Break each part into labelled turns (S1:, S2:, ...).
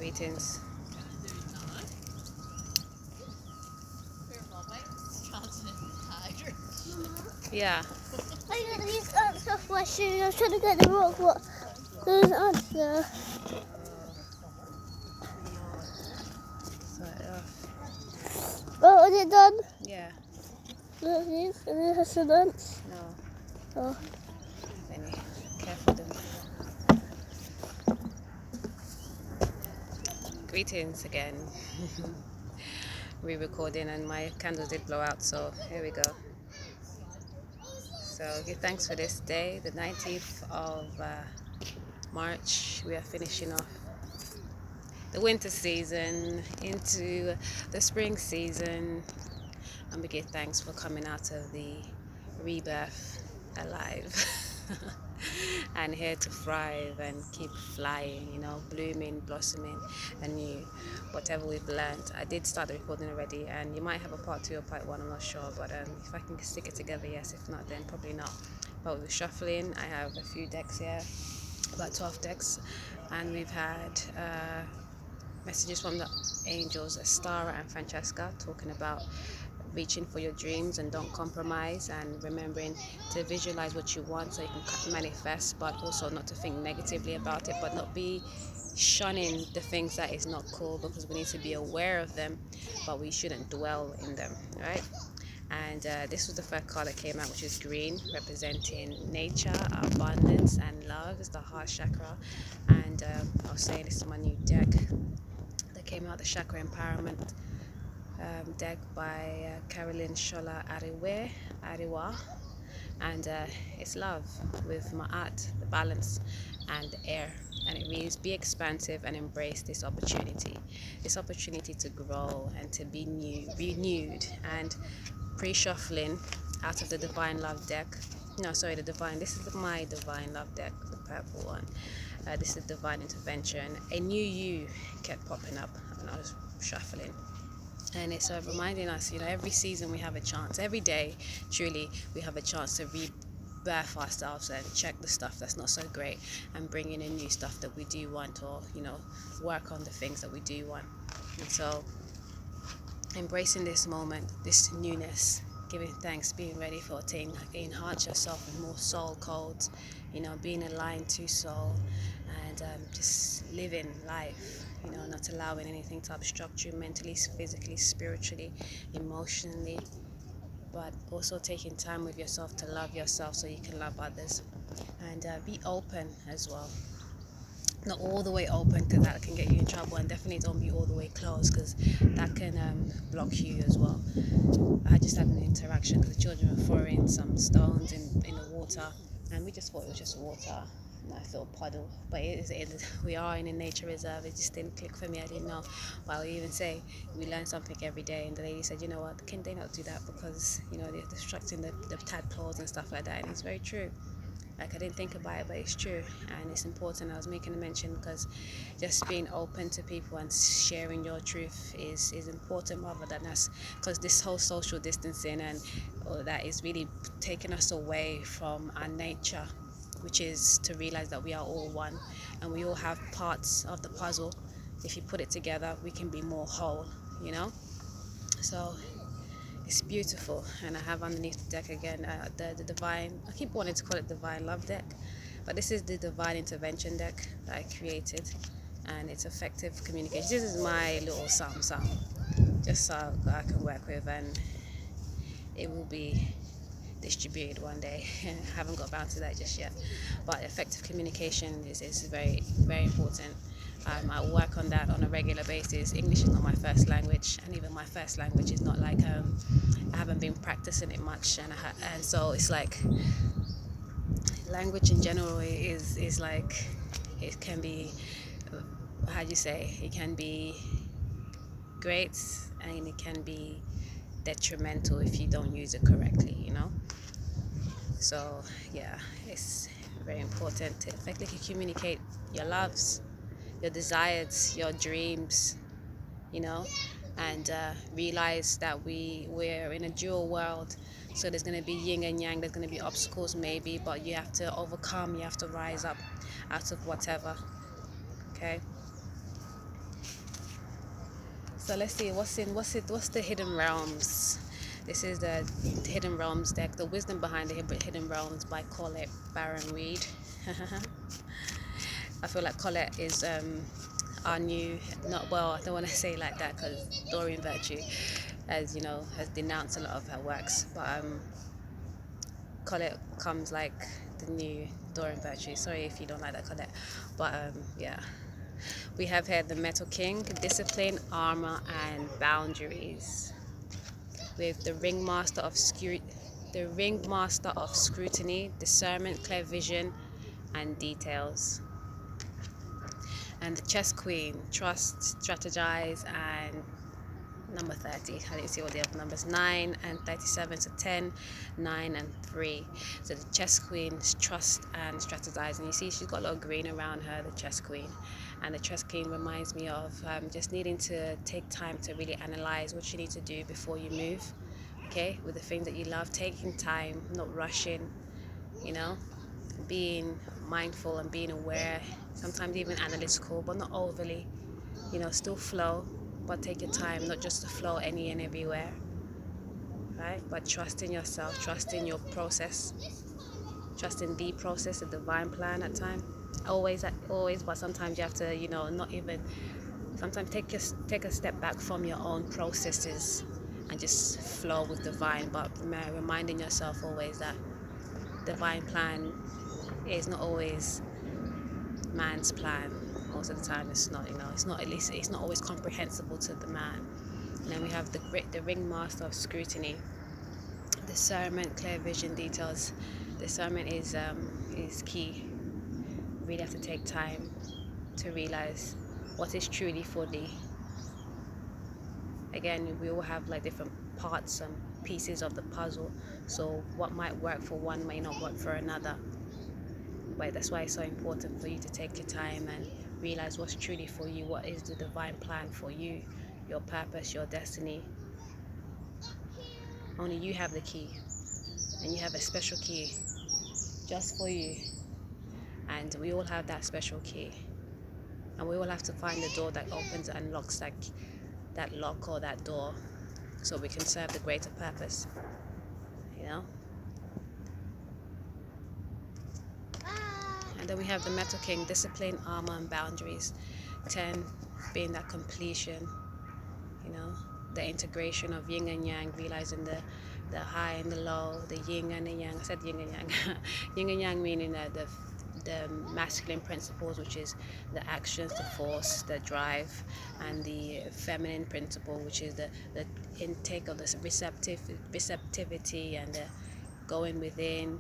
S1: Greetings. Yeah.
S2: I got these ants off my shoes. I was trying to get the rock, but there's ants there. Oh, is it done?
S1: Yeah.
S2: Look, these, and it has some ants.
S1: No.
S2: Oh.
S1: Any. Careful them. Greetings again. Re-recording, and my candles did blow out, so here we go. So give thanks for this day, the 19th of March. We are finishing off the winter season into the spring season, and we give thanks for coming out of the rebirth alive and here to thrive and keep flying, blooming, blossoming anew. Whatever we've learned, I did start the recording already, and you might have a part 2 or part 1, I'm not sure, but if I can stick it together, yes. If not, then probably not. But with shuffling, I have a few decks here, about 12 decks, and we've had messages from the angels, Astara and Francesca, talking about reaching for your dreams and don't compromise, and remembering to visualize what you want so you can manifest, but also not to think negatively about it, but not be shunning the things that is not cool, because we need to be aware of them, but we shouldn't dwell in them, right? And this was the first card that came out, which is green, representing nature, abundance, and love. It's the heart chakra. And I was saying this is my new deck that came out, the Chakra Empowerment deck by Carolyn Shola Ariwa. And it's love with Ma'at, the balance, and the air. And it means be expansive and embrace this opportunity to grow and to be renewed. And pre-shuffling out of the Divine Love deck. This is my Divine Love deck, the purple one. This is Divine Intervention. A new you kept popping up when I was shuffling. And it's reminding us, every season we have a chance. Every day, truly, we have a chance to rebirth ourselves and check the stuff that's not so great and bring in new stuff that we do want, or, work on the things that we do want. And so, embracing this moment, this newness, giving thanks, being ready for it, to enhance yourself with more soul codes, being aligned to soul, and just living life, not allowing anything to obstruct you mentally, physically, spiritually, emotionally, but also taking time with yourself to love yourself so you can love others, and be open as well. Not all the way open, because that can get you in trouble, and definitely don't be all the way closed, because that can block you as well. I just had an interaction because the children were throwing some stones in the water, and we just thought it was just water, nice little puddle, but we are in a nature reserve. It just didn't click for me. I didn't know. But I even say we learn something every day, and the lady said, what, can they not do that because they're destructing the tadpoles and stuff like that, and it's very true. Like, I didn't think about it, but it's true, and it's important. I was making a mention because just being open to people and sharing your truth is important, rather than us, because this whole social distancing and all that is really taking us away from our nature, which is to realize that we are all one and we all have parts of the puzzle. If you put it together, we can be more whole, So it's beautiful. And I have underneath the deck again the divine, I keep wanting to call it Divine Love deck, but this is the Divine Intervention deck that I created, and it's effective communication. This is my little psalm, just so I can work with, and it will be distributed one day. I haven't got around to that just yet, but effective communication is very, very important. I work on that on a regular basis. English is not my first language, and even my first language is not like I haven't been practicing it much, and so it's like language in general is like, it can be, how do you say, it can be great and it can be detrimental if you don't use it correctly, So yeah, it's very important to effectively communicate your loves, your desires, your dreams, and realize that we're in a dual world. So there's going to be yin and yang, there's going to be obstacles maybe, but you have to overcome, you have to rise up out of whatever, okay? So let's see what's the hidden realms. This is the hidden realms deck, the wisdom behind the hidden realms by Colette Baron Reed. I feel like Colette is our new, not well, I don't want to say like that because Doreen Virtue, as you know, has denounced a lot of her works, but Colette comes like the new Doreen Virtue. Sorry if you don't like that, Colette, but yeah. We have here the Metal King, discipline, armor, and boundaries. With the Ringmaster of Scrutiny, discernment, clear vision, and details. And the Chess Queen, trust, strategize, and number 30. I didn't see all the other numbers. 9 and 37, so 10, 9, and 3. So the Chess Queen is trust and strategize. And you see she's got a lot of green around her, the Chess Queen. And the Chess Queen reminds me of just needing to take time to really analyze what you need to do before you move. Okay, with the things that you love, taking time, not rushing, you know, being mindful and being aware, sometimes even analytical, but not overly, you know, still flow, but take your time, not just to flow any and everywhere, right? But trust in yourself, trust in your process, trust in the process, the divine plan at time. Always, but sometimes you have to, you know, not even, sometimes take a step back from your own processes and just flow with divine, but reminding yourself always that divine plan is not always man's plan. Most of the time it's not, you know, it's not, at least it's not always comprehensible to the man. And then we have the Ringmaster of Scrutiny, discernment, clear vision, details. Discernment is key. You really have to take time to realize what is truly for thee. Again, we all have like different parts and pieces of the puzzle, so what might work for one may not work for another. But that's why it's so important for you to take your time and realize what's truly for you, what is the divine plan for you, your purpose, your destiny. Only you have the key, and you have a special key just for you, and we all have that special key, and we all have to find the door that opens and unlocks that lock or that door, so we can serve the greater purpose, you know. And then we have the Metal King, discipline, armor, and boundaries. 10 being that completion, you know, the integration of yin and yang, realizing the high and the low, the yin and the yang. I said yin and yang. Yin and yang meaning the masculine principles, which is the actions, the force, the drive, and the feminine principle, which is the intake of the receptivity and the going within.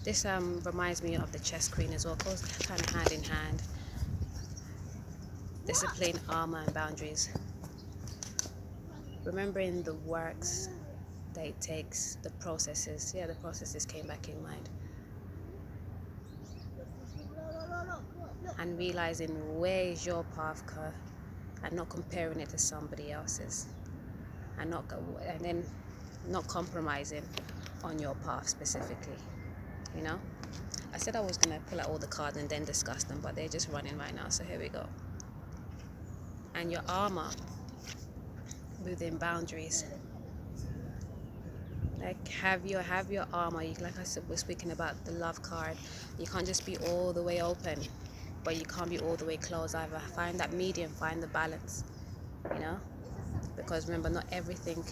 S1: This reminds me of the Chess Queen as well, goes kind of hand in hand. Discipline, armor, and boundaries. Remembering the works that it takes, the processes. Yeah, the processes came back in mind. And realizing where is your path, and not comparing it to somebody else's, and then not compromising on your path specifically. You know, I said I was gonna pull out all the cards and then discuss them, but they're just running right now. So here we go. And your armor within boundaries. Like have your armor. Like I said, we're speaking about the love card. You can't just be all the way open, but you can't be all the way closed either. Find that medium. Find the balance. You know, because remember, not everything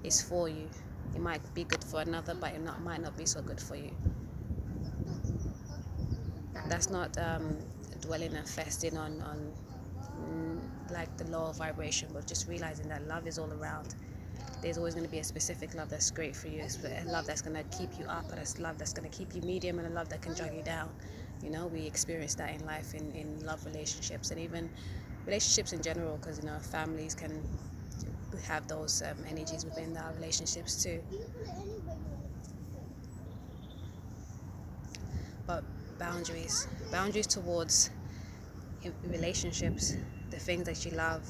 S1: is for you. It might be good for another, but it might not be so good for you. That's not dwelling and festing on like the lower vibration, but just realizing that love is all around. There's always going to be a specific love that's great for you. It's a love that's going to keep you up, and a love that's going to keep you medium, and a love that can drag you down. You know, we experience that in life, in love relationships, and even relationships in general, because, you know, families can have those energies within our relationships too. But boundaries towards relationships, the things that you love,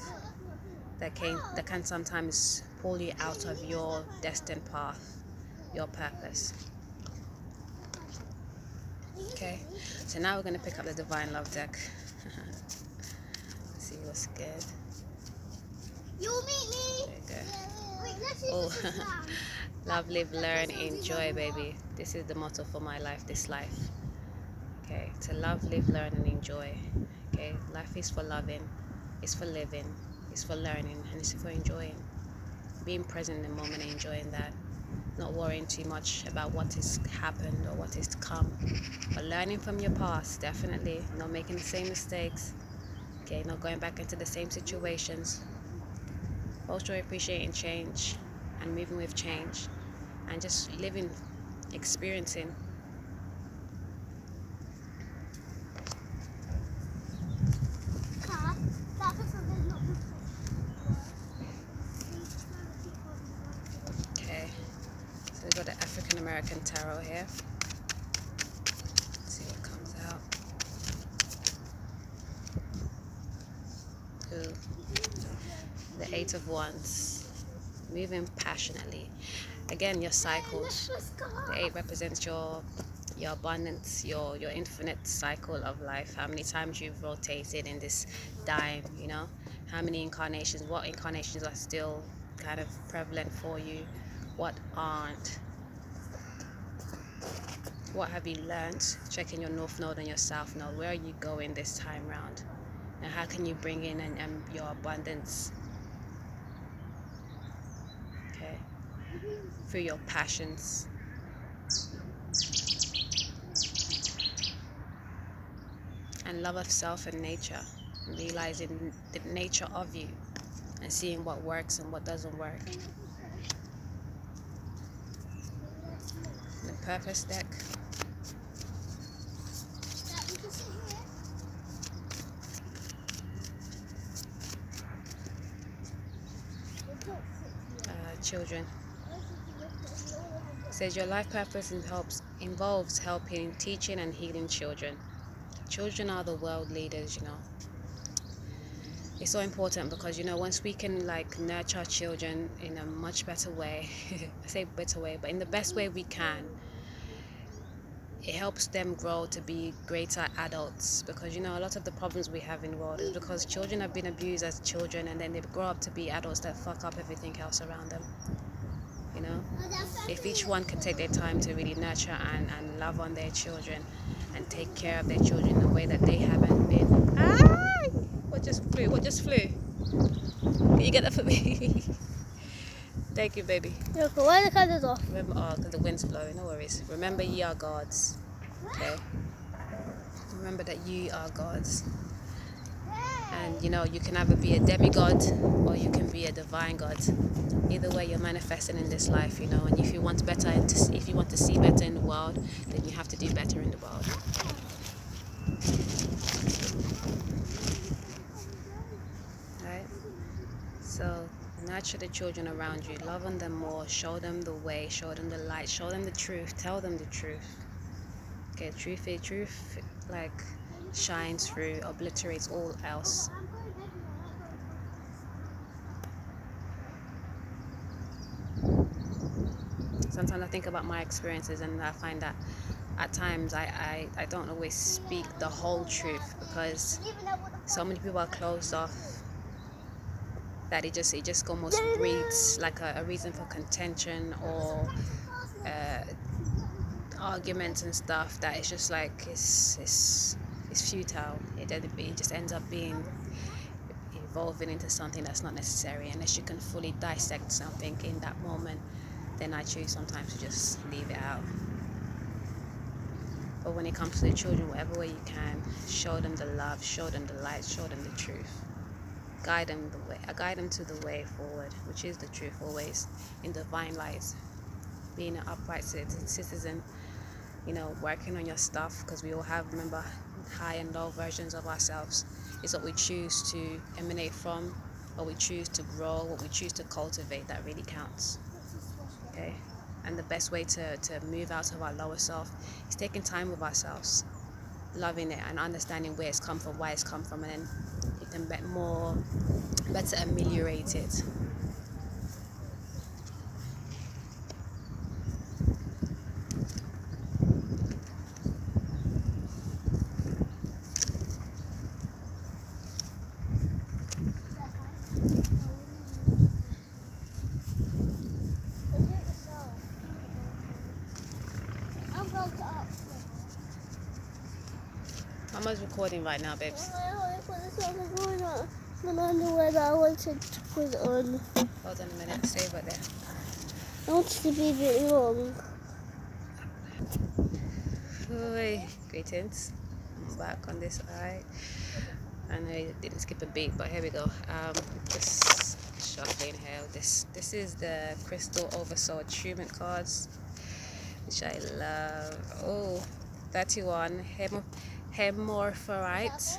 S1: that can sometimes pull you out of your destined path, your purpose. Okay, so now we're going to pick up the Divine Love deck. Let's see what's good.
S2: You'll meet me.
S1: There you go.
S2: Wait, let's
S1: Oh,
S2: use this now.
S1: love, live, learn, enjoy, baby. This is the motto for my life, this life. Okay, to love, live, learn, and enjoy. Okay, life is for loving, it's for living, it's for learning, and it's for enjoying. Being present in the moment and enjoying that. Not worrying too much about what has happened or what is to come. But learning from your past, definitely. Not making the same mistakes. Okay, not going back into the same situations. Also appreciating change and moving with change. And just living, experiencing.
S2: Car, that was something not good.
S1: Okay, so we've got the African American Tarot here. Let's see what comes out. Ooh, the Eight of Wands. Moving passionately. Again, your cycles. The 8 represents your abundance, your infinite cycle of life. How many times you've rotated in this dime, you know? How many incarnations, what incarnations are still kind of prevalent for you? What aren't? What have you learned? Checking your North Node and your South Node. Where are you going this time round? And how can you bring in your abundance? Okay. Through your passions. And love of self and nature. Realizing the nature of you and seeing what works and what doesn't work. The Purpose deck. Children. It says your life purpose involves helping, teaching, and healing children. Children are the world leaders, you know. It's so important because, you know, once we can like nurture our children in a much better way, I say better way, but in the best way we can, it helps them grow to be greater adults. Because, you know, a lot of the problems we have in the world is because children have been abused as children and then they grow up to be adults that fuck up everything else around them. You know, if each one can take their time to really nurture and love on their children and take care of their children in a way that they haven't been. Ah! What just flew? What just flew? Can you get that for me? Thank you, baby.
S2: Yeah, but why are the colours off?
S1: Remember, oh, because the wind's blowing. No worries. Remember, ye are gods. Okay. Remember that you are gods. And you know, you can either be a demigod or you can be a divine god. Either way, you're manifesting in this life, you know. And if you want better, if you want to see better in the world, then you have to do better in the world. Right? So nurture the children around you. Love on them more. Show them the way. Show them the light. Show them the truth. Tell them the truth. Okay, truth, like shines through, obliterates all else. Sometimes I think about my experiences and I find that at times I don't always speak the whole truth because so many people are closed off that it just almost breeds like a reason for contention or arguments and stuff that it's just like it's futile. It just ends up being evolving into something that's not necessary unless you can fully dissect something in that moment. Then I choose sometimes to just leave it out. But when it comes to the children, whatever way you can, show them the love, show them the light, show them the truth. Guide them the way. Guide them to the way forward, which is the truth always, in divine light. Being an upright citizen, you know, working on your stuff, because we all have, remember, high and low versions of ourselves. It's what we choose to emanate from, what we choose to grow, what we choose to cultivate that really counts. Okay? And the best way to move out of our lower self is taking time with ourselves, loving it and understanding where it's come from, why it's come from, and then you can better ameliorate it. How much recording right now, babes?
S2: The underwear that I wanted to put on.
S1: Hold on a minute, save it there.
S2: I want it to be a bit long.
S1: Oi, greetings. I'm back on this eye. I know you didn't skip a beat, but here we go. Just shuffling here. This is the Crystal Oversoul Attunement cards, which I love. Oh, 31 Hemorphorite.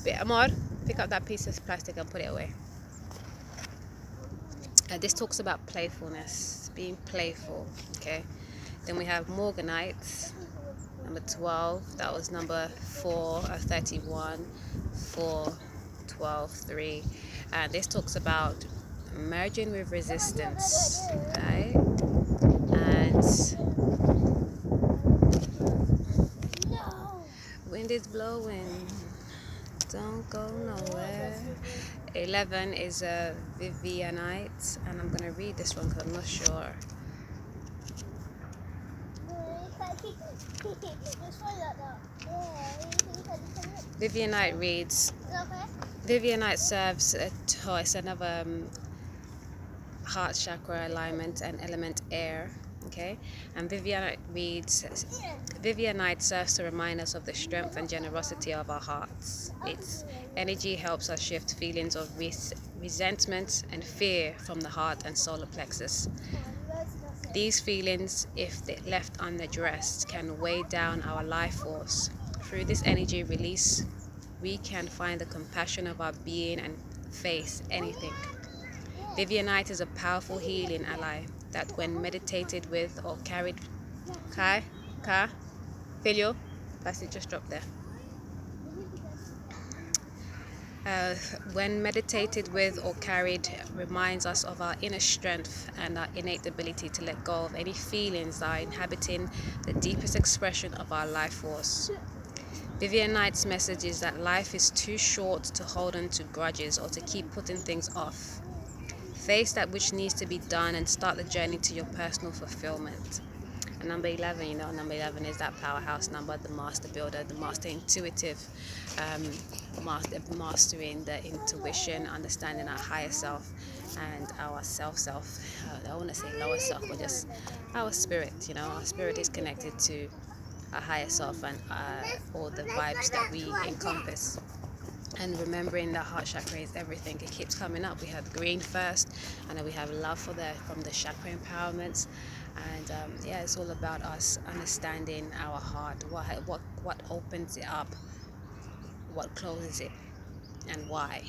S1: Bit more. Pick up that piece of plastic and put it away. This talks about playfulness, being playful. Okay. Then we have Morganite, number 12. That was number 4 of 31, 4, 12, 3. And this talks about merging with resistance, right? And wind is blowing, don't go nowhere. 11 is a Vivianite, and I'm gonna read this one because I'm not sure. Vivianite reads, Vivianite serves it's another heart chakra alignment and element air. Okay, and Vivianite reads, Vivianite serves to remind us of the strength and generosity of our hearts. Its energy helps us shift feelings of resentment and fear from the heart and solar plexus. These feelings, if left unaddressed, can weigh down our life force. Through this energy release, we can find the compassion of our being and face anything. Vivianite is a powerful healing ally that when meditated with or carried... Filio? Plastic just dropped there. When meditated with or carried, reminds us of our inner strength and our innate ability to let go of any feelings that are inhabiting the deepest expression of our life force. Vivianite's message is that life is too short to hold on to grudges or to keep putting things off. Face that which needs to be done and start the journey to your personal fulfillment. And number 11, number 11 is that powerhouse number, the master builder, the master intuitive, mastering the intuition, understanding our higher self and our self. I don't want to say lower self, but just our spirit. Our spirit is connected to our higher self and all the vibes that we encompass. And remembering that heart chakra is everything. It keeps coming up. We have green first, and then we have love from the chakra empowerments. And it's all about us understanding our heart, what opens it up, what closes it, and why.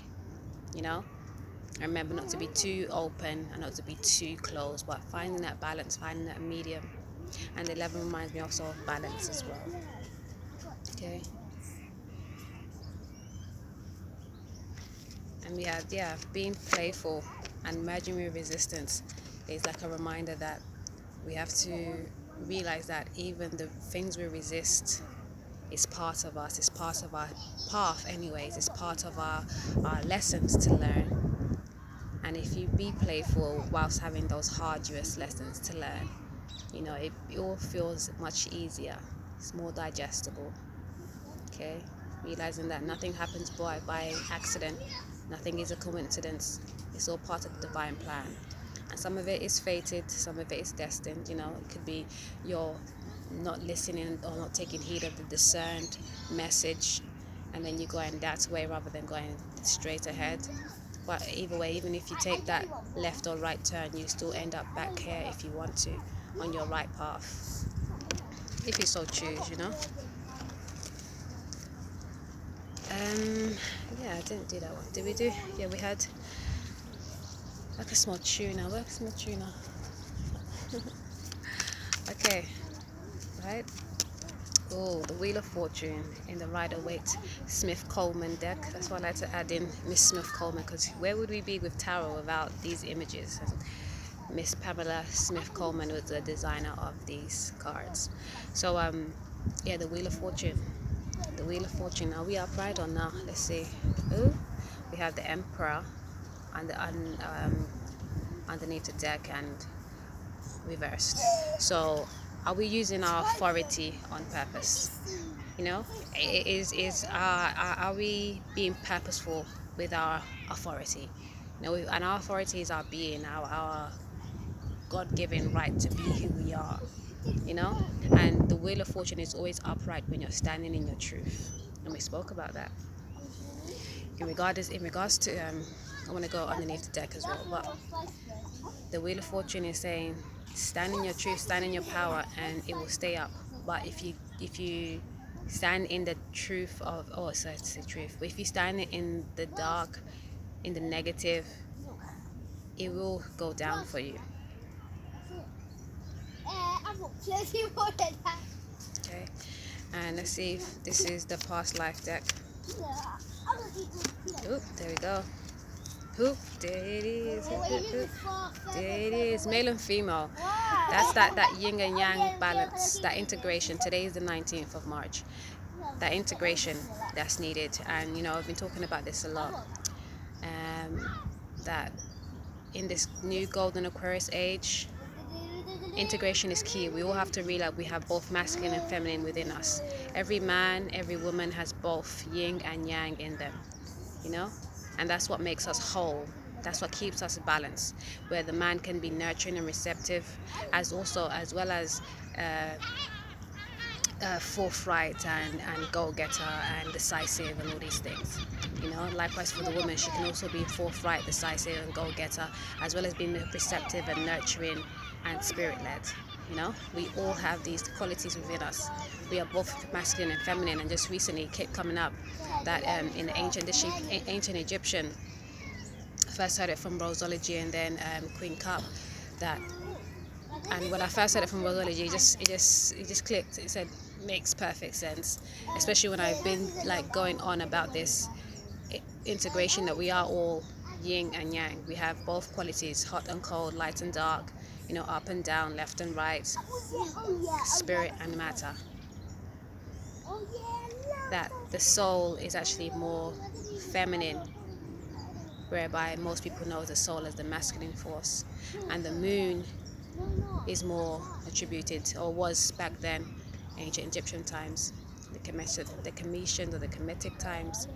S1: Remember not to be too open and not to be too closed, but finding that balance, finding that medium. And 11 reminds me also of balance as well. Okay. And we have being playful and merging with resistance is like a reminder that we have to realize that even the things we resist is part of us, it's part of our path anyways, it's part of our lessons to learn. And if you be playful whilst having those arduous lessons to learn, it all feels much easier, it's more digestible. Okay, realizing that nothing happens by accident, nothing is a coincidence, it's all part of the divine plan. And some of it is fated, some of it is destined. It could be you're not listening or not taking heed of the discerned message, and then you're going that way rather than going straight ahead. But either way, even if you take that left or right turn, you still end up back here if you want to, on your right path, if you so choose. I didn't do that one. Did we do? Yeah, we had like a small tuna. Where's a small tuna? Okay, right. Oh, the Wheel of Fortune in the Rider-Waite Smith-Coleman deck. That's why I like to add in Miss Smith-Coleman, because where would we be with tarot without these images? Miss Pamela Smith-Coleman was the designer of these cards. So, the Wheel of Fortune. The Wheel of Fortune. Are we upright or not? Let's see. Oh, we have the Emperor underneath the deck, and reversed. So are we using our authority on purpose? You know, are we being purposeful with our authority? You know, and our authority is our being, our God-given right to be who we are. You know, and the wheel of fortune is always upright when you're standing in your truth, and we spoke about that. In regards to I want to go underneath the deck as well, but the wheel of fortune is saying stand in your truth, stand in your power, and it will stay up. But if you stand in the truth of, oh, so it's the truth, but if you stand in the dark, in the negative, it will go down for you. Okay, and let's see if this is the past life deck. Oop, there we go. Oop, there it is. There it is, male and female. That's that yin and yang balance, that integration. Today is the 19th of March. That integration that's needed, and you know, I've been talking about this a lot. That in this new golden Aquarius age, integration is key. We all have to realize we have both masculine and feminine within us. Every man, every woman has both yin and yang in them, you know, and that's what makes us whole. That's what keeps us balanced, where the man can be nurturing and receptive, as well as forthright and go-getter and decisive and all these things. You know, likewise for the woman, she can also be forthright, decisive, and go-getter, as well as being receptive and nurturing and spirit-led. You know, we all have these qualities within us. We are both masculine and feminine, and just recently it kept coming up that in the ancient Egyptian, first heard it from Rosology and then Queen Cup, that, and when I first heard it from Rosology, it just clicked. It said makes perfect sense, especially when I've been like going on about this integration, that we are all yin and yang. We have both qualities, hot and cold, light and dark, you know, up and down, left and right, spirit and matter. That the soul is actually more feminine, whereby most people know the soul as the masculine force, and the moon is more attributed, or was back then, ancient Egyptian times, the Cometian or the Kemetic times,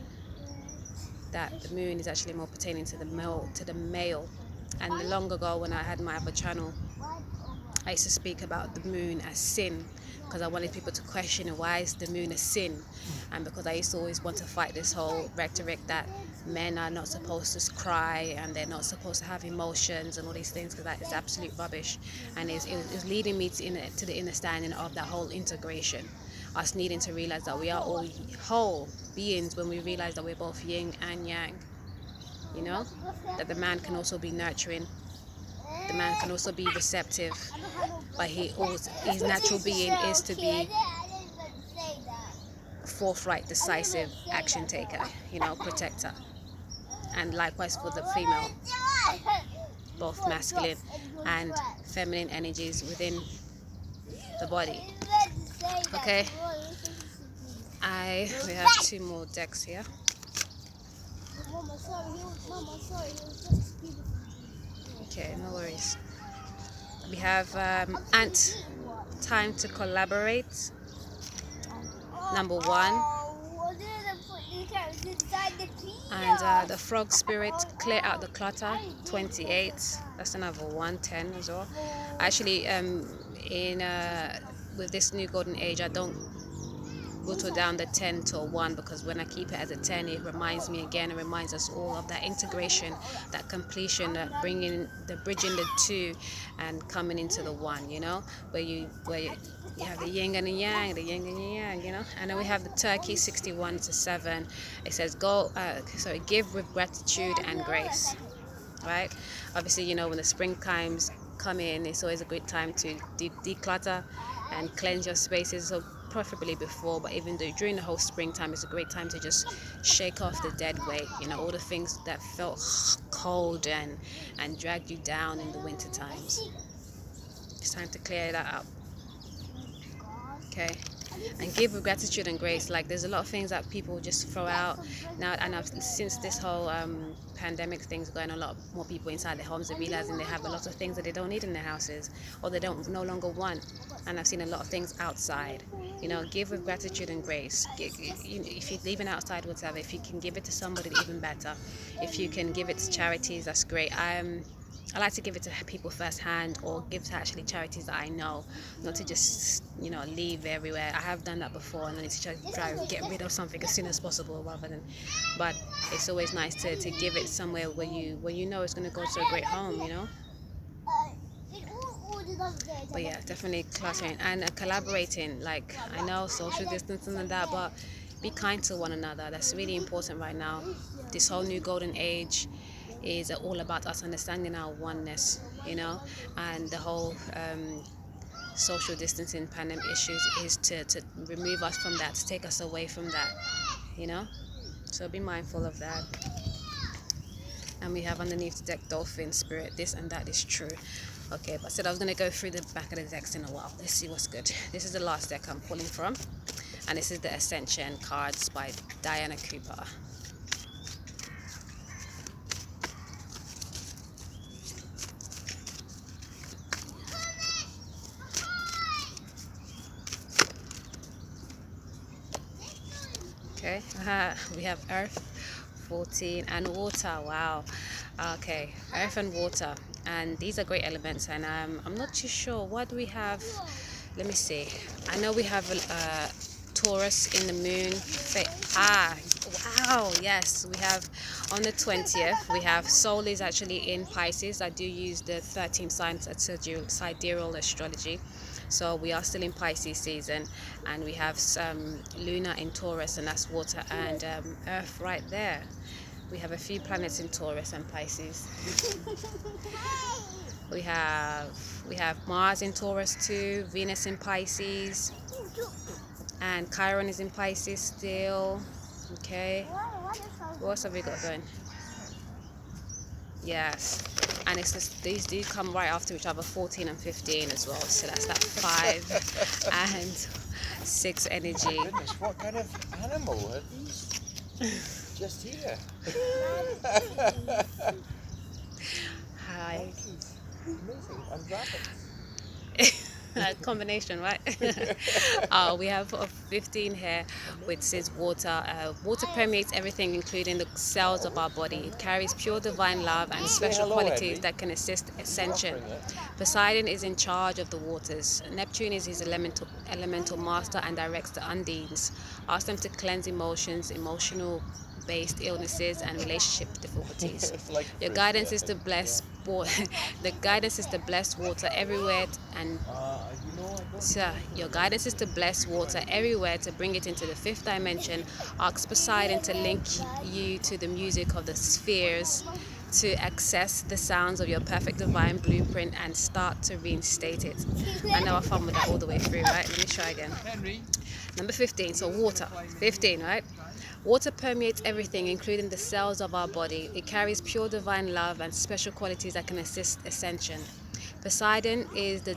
S1: that the moon is actually more pertaining to the male. And long ago, when I had my other channel, I used to speak about the moon as sin, because I wanted people to question why is the moon a sin, and because I used to always want to fight this whole rhetoric that men are not supposed to cry and they're not supposed to have emotions and all these things, because that is absolute rubbish, and it was leading me to the understanding of that whole integration, us needing to realize that we are all whole beings when we realize that we're both yin and yang. You know, that the man can also be nurturing, the man can also be receptive, but his natural being is to be forthright, decisive, action taker, you know, protector. And likewise for the female, both masculine and feminine energies within the body. Okay, we have two more decks here. Okay, no worries. We have Ant, time to collaborate, number 1, and the Frog Spirit, clear out the clutter, 28. That's another 110 as well. Actually, with this new golden age, I don't whittle down the 10 to a 1, because when I keep it as a 10, it reminds me again, it reminds us all of that integration, that completion, that bringing the bridging the two and coming into the one, you know, where you have the yin and the yang, you know. And then we have the turkey, 61 to 7. It says give with gratitude and grace, right? Obviously, you know, when the spring times come in, it's always a great time to declutter and cleanse your spaces. So preferably before, but even though during the whole springtime, it's a great time to just shake off the dead weight, you know, all the things that felt cold and dragged you down in the winter times. It's time to clear that up. Okay, and give with gratitude and grace. Like, there's a lot of things that people just throw out now, and since this whole pandemic thing's going on, a lot more people inside their homes are realizing they have a lot of things that they don't need in their houses, or they don't no longer want. And I've seen a lot of things outside. Give with gratitude and grace. If you're leaving outside, whatever, if you can give it to somebody, even better. If you can give it to charities, that's great. I like to give it to people firsthand, or give to actually charities that I know, not to just leave everywhere. I have done that before, and I need to try to get rid of something as soon as possible, rather than. But it's always nice to give it somewhere where you know it's going to go to a great home. But yeah, definitely cluttering and collaborating. Like, I know social distancing and that, but be kind to one another. That's really important right now. This whole new golden age is all about us understanding our oneness, and the whole social distancing pandemic issues is to remove us from that, to take us away from that. So be mindful of that. And we have underneath the deck dolphin, spirit, this and that is true. Okay, but I said I was going to go through the back of the decks in a while. Let's see what's good. This is the last deck I'm pulling from, and this is the Ascension cards by Diana Cooper. Okay, we have Earth, 14, and water. Wow. Okay, Earth and water, and these are great elements. And I'm not too sure what we have. Let me see. I know we have Taurus in the moon. Wow. Yes, we have on the 20th. We have Sol is actually in Pisces. I do use the 13 signs at sidereal astrology. So we are still in Pisces season, and we have Luna in Taurus, and that's water, and Earth right there. We have a few planets in Taurus and Pisces. We have Mars in Taurus too, Venus in Pisces, and Chiron is in Pisces still. Okay. What else have we got going? Yes. And it's just, these do come right after each other, 14 and 15 as well. So that's that 5 and 6 energy.
S3: Oh, goodness, what kind of animal are these? Just here.
S1: Hi.
S3: Amazing. And rabbits.
S1: Combination, right? We have 15 here, which says water. Water permeates everything, including the cells of our body. It carries pure divine love and special qualities that can assist ascension. Poseidon is in charge of the waters. Neptune is his elemental master and directs the undines. Ask them to cleanse emotional based illnesses and relationship difficulties. Your guidance is to bless the guidance is to bless water everywhere, and your guidance is to bless water everywhere to bring it into the 5th dimension. Ask Poseidon to link you to the music of the spheres, to access the sounds of your perfect divine blueprint and start to reinstate it. I know I fumbled that all the way through, right? Let me try again. Number 15, so water. 15, right? Water permeates everything, including the cells of our body. It carries pure divine love and special qualities that can assist ascension. Poseidon is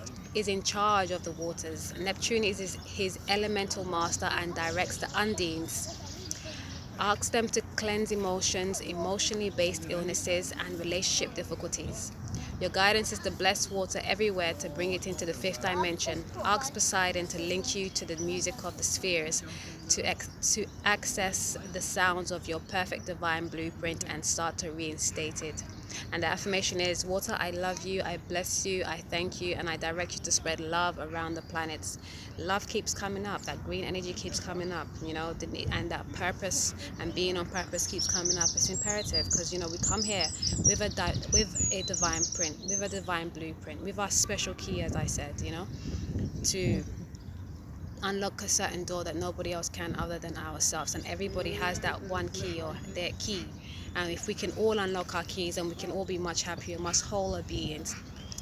S1: in charge of the waters. Neptune is his elemental master and directs the undines. Ask them to cleanse emotionally based illnesses and relationship difficulties. Your guidance is to bless water everywhere to bring it into the 5th dimension. Ask Poseidon to link you to the music of the spheres, to access the sounds of your perfect divine blueprint and start to reinstate it. And the affirmation is, water, I love you, I bless you, I thank you, and I direct you to spread love around the planets. Love keeps coming up, that green energy keeps coming up, and that purpose and being on purpose keeps coming up. It's imperative, because we come here with a divine print, with a divine blueprint, with our special key, as I said, to unlock a certain door that nobody else can other than ourselves. And everybody has that one key, or their key. And if we can all unlock our keys, and we can all be much happier, much wholer beings,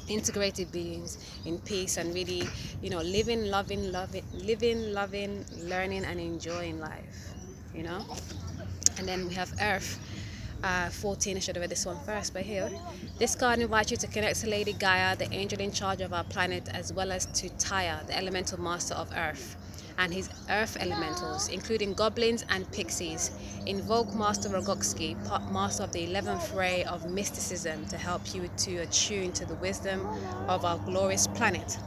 S1: integrated beings in peace, and really, living, loving, learning and enjoying life, And then we have Earth, 14. I should have read this one first, but here. This card invites you to connect to Lady Gaia, the angel in charge of our planet, as well as to Taya, the elemental master of Earth. and his earth elementals, including goblins and pixies. Invoke Master Rogowski, master of the 11th ray of mysticism, to help you to attune to the wisdom of our glorious planet.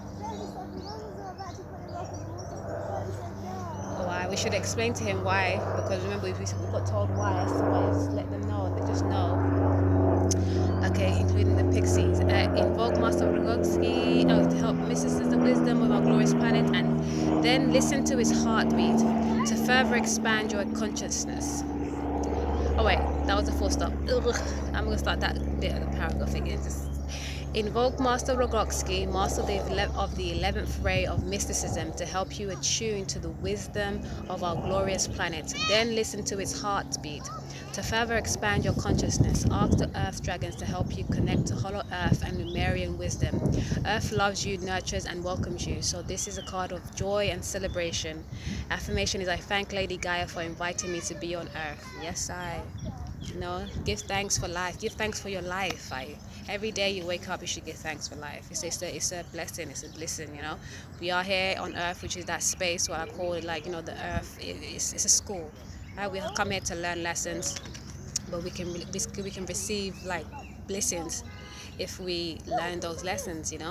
S1: Why? We should explain to him why, because remember we got told why, so why just let them know, they just know. Okay, including the pixies. Invoke Master Rogowski to help mysticism, the wisdom of our glorious planet, and then listen to his heartbeat to further expand your consciousness. Oh wait, that was a full stop. Ugh, I'm gonna start that bit of the paragraph again. Just invoke Master Rogowski, master of the 11th ray of mysticism, to help you attune to the wisdom of our glorious planet. Then listen to its heartbeat to further expand your consciousness. Ask the earth dragons to help you connect to hollow earth and Numerian wisdom. Earth loves you, nurtures and welcomes you, so this is a card of joy and celebration. Affirmation is, I thank Lady Gaia for inviting me to be on earth. Yes, I give thanks for life. Give thanks for your life. Every day you wake up, you should give thanks for life. It's a blessing. It's a blessing. We are here on earth, which is that space, what I call it, like, the earth. It's a school, right? We come here to learn lessons, but we can receive like blessings if we learn those lessons.